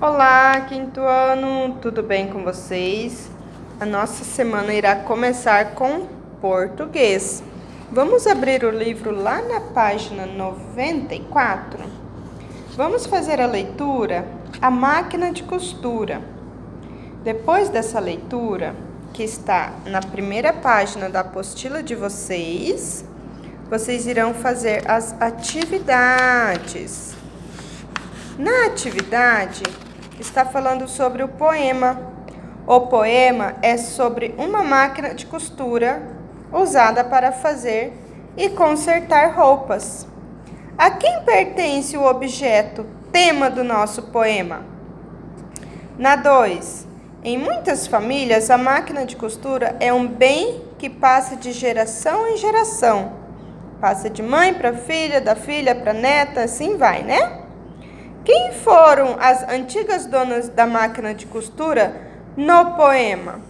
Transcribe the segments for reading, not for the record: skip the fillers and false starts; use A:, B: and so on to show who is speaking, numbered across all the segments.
A: Olá, quinto ano, tudo bem com vocês? A nossa semana irá começar com português. Vamos abrir o livro lá na página 94. Vamos fazer a leitura A Máquina de Costura. Depois dessa leitura, que está na primeira página da apostila de vocês, vocês irão fazer as atividades. Na atividade, está falando sobre o poema. O poema é sobre uma máquina de costura usada para fazer e consertar roupas. A quem pertence o objeto, tema do nosso poema? Na 2, em muitas famílias, a máquina de costura é um bem que passa de geração em geração. Passa de mãe para filha, da filha para neta, assim vai, né? Quem foram as antigas donas da máquina de costura no poema?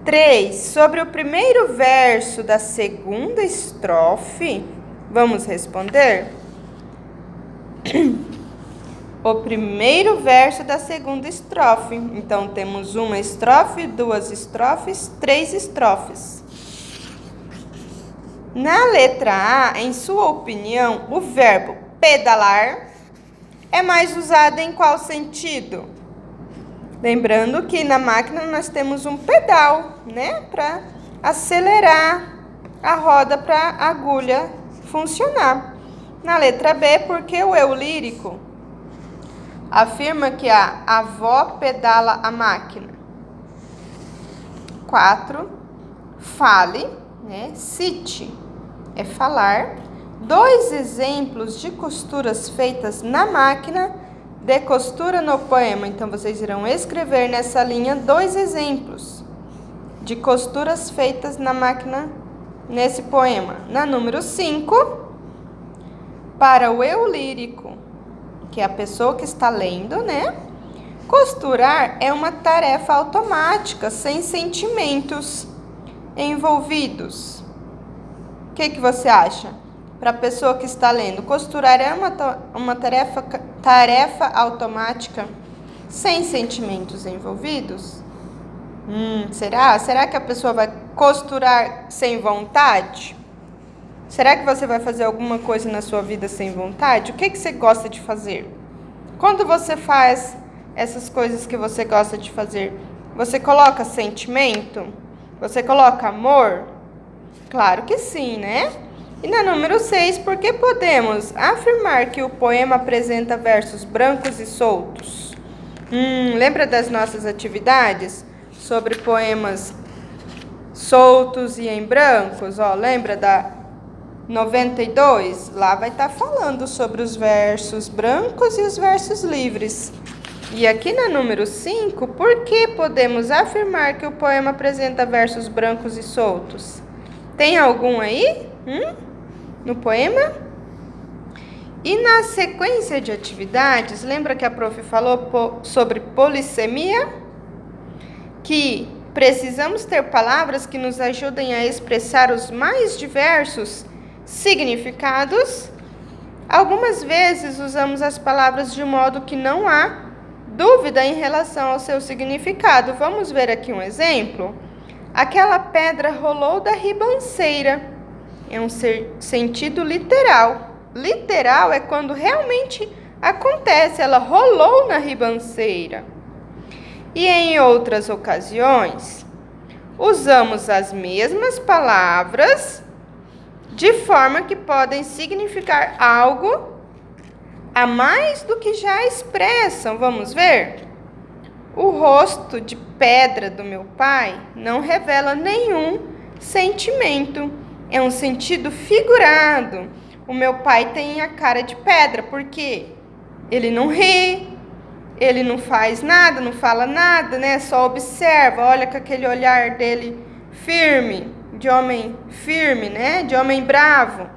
A: 3. Sobre o primeiro verso da segunda estrofe, vamos responder? O primeiro verso da segunda estrofe. Então, temos uma estrofe, duas estrofes, 3 estrofes. Na letra A, em sua opinião, o verbo pedalar é mais usado em qual sentido? Lembrando que na máquina nós temos um pedal, né? Para acelerar a roda para a agulha funcionar. Na letra B, porque o eu lírico afirma que a avó pedala a máquina. 4. Fale, né? Cite é falar. 2 exemplos de costuras feitas na máquina de costura no poema. Então, vocês irão escrever nessa linha 2 exemplos de costuras feitas na máquina nesse poema. Na número 5, para o eu lírico, que é a pessoa que está lendo, né? Costurar é uma tarefa automática, sem sentimentos envolvidos. O que você acha? Para a pessoa que está lendo, costurar é uma tarefa automática sem sentimentos envolvidos? Será? Será que a pessoa vai costurar sem vontade? Será que você vai fazer alguma coisa na sua vida sem vontade? O que você gosta de fazer? Quando você faz essas coisas que você gosta de fazer, você coloca sentimento? Você coloca amor? Claro que sim, né? E na número 6, por que podemos afirmar que o poema apresenta versos brancos e soltos? Lembra das nossas atividades sobre poemas soltos e em brancos? Lembra da 92? Lá vai estar falando sobre os versos brancos e os versos livres. E aqui na número 5, por que podemos afirmar que o poema apresenta versos brancos e soltos? Tem algum aí? No poema? E na sequência de atividades, lembra que a prof falou sobre polissemia? Que precisamos ter palavras que nos ajudem a expressar os mais diversos significados. Algumas vezes usamos as palavras de modo que não há dúvida em relação ao seu significado. Vamos ver aqui um exemplo? Aquela pedra rolou da ribanceira. É um sentido literal. Literal é quando realmente acontece, ela rolou na ribanceira. E em outras ocasiões, usamos as mesmas palavras de forma que podem significar algo a mais do que já expressam. Vamos ver? O rosto de pedra do meu pai não revela nenhum sentimento. É um sentido figurado. O meu pai tem a cara de pedra, porque ele não ri, ele não faz nada, não fala nada, né? Só observa, olha com aquele olhar dele firme, de homem firme, né? De homem bravo.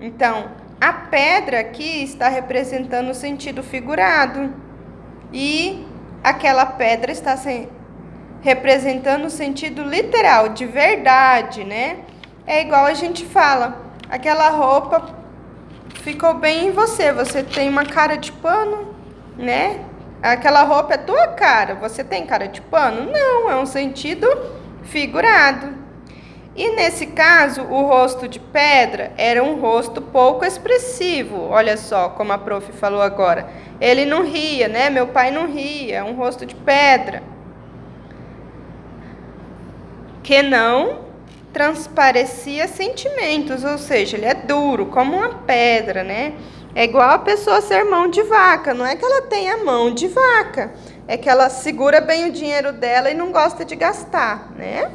A: Então, a pedra aqui está representando o sentido figurado. E aquela pedra está representando o sentido literal, de verdade, né? É igual a gente fala, aquela roupa ficou bem em você, você tem uma cara de pano, né? aquela roupa é tua cara. Você tem cara de pano? Não, é um sentido figurado. E nesse caso, o rosto de pedra era um rosto pouco expressivo. Olha só como a prof falou agora. Ele não ria, né? Meu pai não ria, é um rosto de pedra. Que não transparecia sentimentos, ou seja, ele é duro, como uma pedra, né? É igual a pessoa ser mão de vaca, não é que ela tenha mão de vaca, é que ela segura bem o dinheiro dela e não gosta de gastar, né?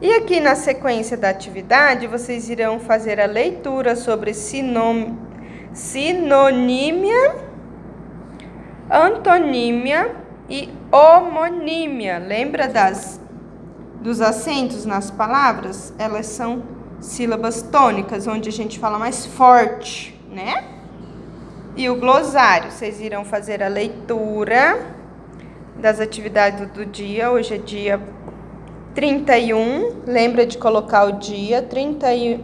A: E aqui na sequência da atividade, vocês irão fazer a leitura sobre sinonímia, antonímia e homonímia. Lembra dos acentos nas palavras? Elas são sílabas tônicas, onde a gente fala mais forte, né? E o glossário, vocês irão fazer a leitura das atividades do dia. Hoje é dia 31, lembra de colocar o dia 30,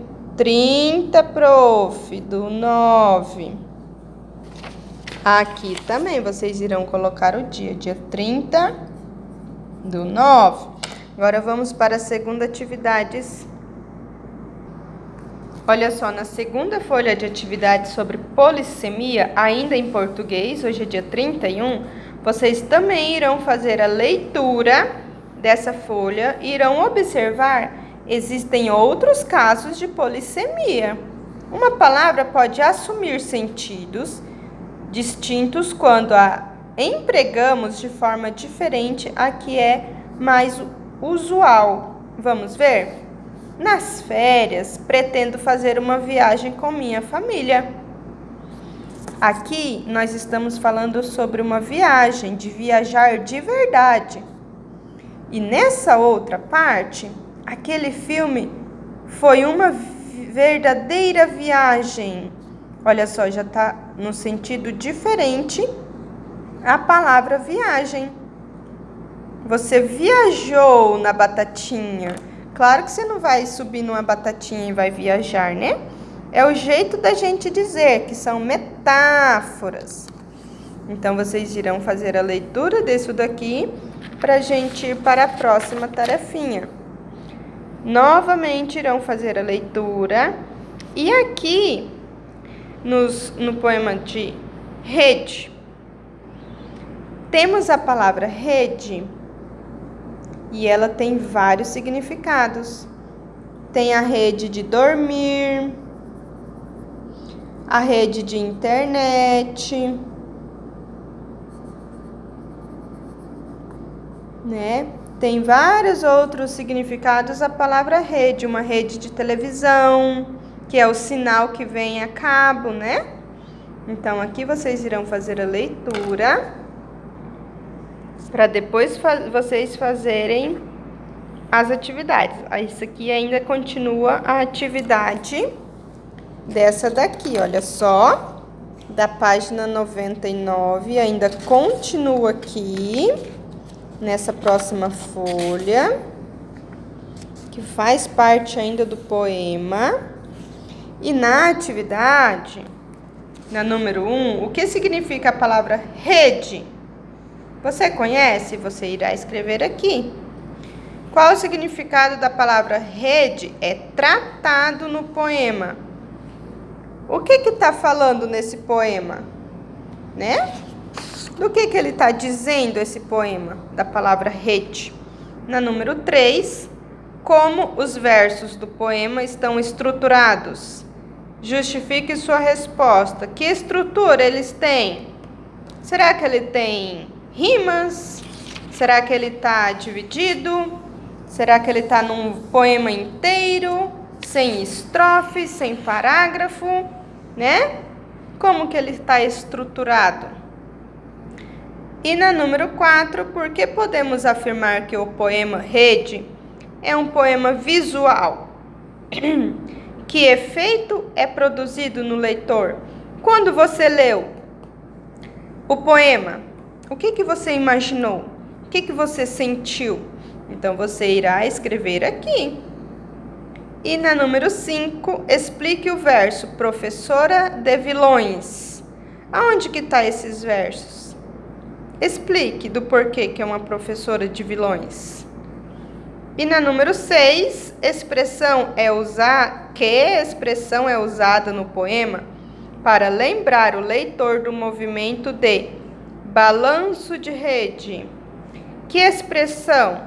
A: prof, do 9. Aqui também vocês irão colocar o dia 30 do 9. Agora vamos para a segunda atividade. Olha só, na segunda folha de atividade sobre polissemia, ainda em português, hoje é dia 31, vocês também irão fazer a leitura dessa folha e irão observar, existem outros casos de polissemia. Uma palavra pode assumir sentidos distintos quando a empregamos de forma diferente a que é mais usual. Vamos ver? Nas férias, pretendo fazer uma viagem com minha família. Aqui nós estamos falando sobre uma viagem, de viajar de verdade. E nessa outra parte, aquele filme foi uma verdadeira viagem. Olha só, já está no sentido diferente a palavra viagem. Você viajou na batatinha. Claro que você não vai subir numa batatinha e vai viajar, né? É o jeito da gente dizer, que são metáforas. Então, vocês irão fazer a leitura disso daqui para a gente ir para a próxima tarefinha. Novamente irão fazer a leitura. E aqui, no poema de rede, temos a palavra rede e ela tem vários significados. Tem a rede de dormir, a rede de internet, né? Tem vários outros significados a palavra rede, uma rede de televisão, que é o sinal que vem a cabo, né? Então, aqui vocês irão fazer a leitura para depois vocês fazerem as atividades. Isso aqui ainda continua a atividade dessa daqui, olha só, da página 99, ainda continua aqui, nessa próxima folha, que faz parte ainda do poema. E na atividade, na número 1, o que significa a palavra rede? Você conhece? Você irá escrever aqui. Qual o significado da palavra rede? É tratado no poema. O que está falando nesse poema? Né? Do que ele está dizendo, esse poema, da palavra rede? Na número 3, como os versos do poema estão estruturados? Justifique sua resposta. Que estrutura eles têm? Será que ele tem rimas? Será que ele está dividido? Será que ele está num poema inteiro, sem estrofe, sem parágrafo, né? Como que ele está estruturado? E na número 4, por que podemos afirmar que o poema Rede é um poema visual? Que efeito é produzido no leitor? Quando você leu o poema, o que você imaginou? O que você sentiu? Então, você irá escrever aqui. E na número 5, explique o verso Professora de Vilões. Aonde que está esses versos? Explique do porquê que é uma professora de vilões. E na número 6, que expressão é usada no poema para lembrar o leitor do movimento de balanço de rede? Que expressão?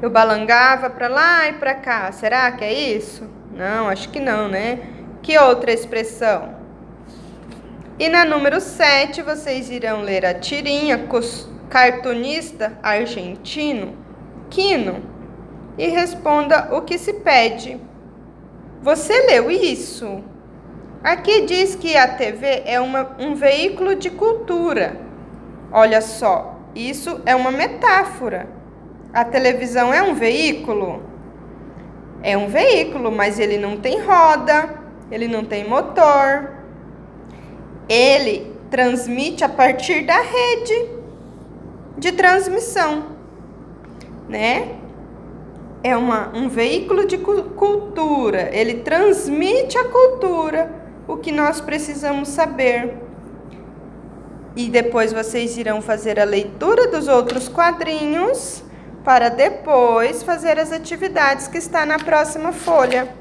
A: Eu balangava para lá e para cá. Será que é isso? Não, acho que não, né? Que outra expressão? E na número 7, vocês irão ler a tirinha cartunista argentino Quino e responda o que se pede. Você leu isso? Aqui diz que a TV é um veículo de cultura. Olha só, isso é uma metáfora. A televisão é um veículo? É um veículo, mas ele não tem roda, ele não tem motor. Ele transmite a partir da rede de transmissão, né? É um veículo de cultura. Ele transmite a cultura, o que nós precisamos saber. E depois vocês irão fazer a leitura dos outros quadrinhos para depois fazer as atividades que está na próxima folha.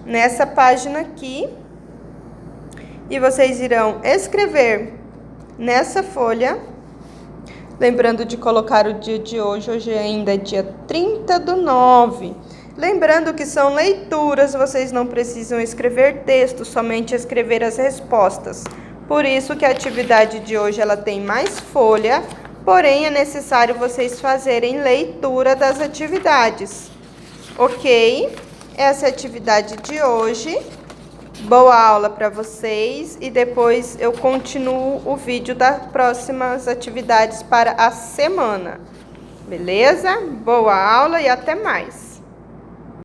A: Nessa página aqui. E vocês irão escrever nessa folha, lembrando de colocar o dia de hoje. Hoje ainda é dia 30/9. Lembrando que são leituras, vocês não precisam escrever texto, somente escrever as respostas. Por isso que a atividade de hoje ela tem mais folha, porém é necessário vocês fazerem leitura das atividades. Ok? Essa é a atividade de hoje. Boa aula para vocês e depois eu continuo o vídeo das próximas atividades para a semana. Beleza? Boa aula e até mais!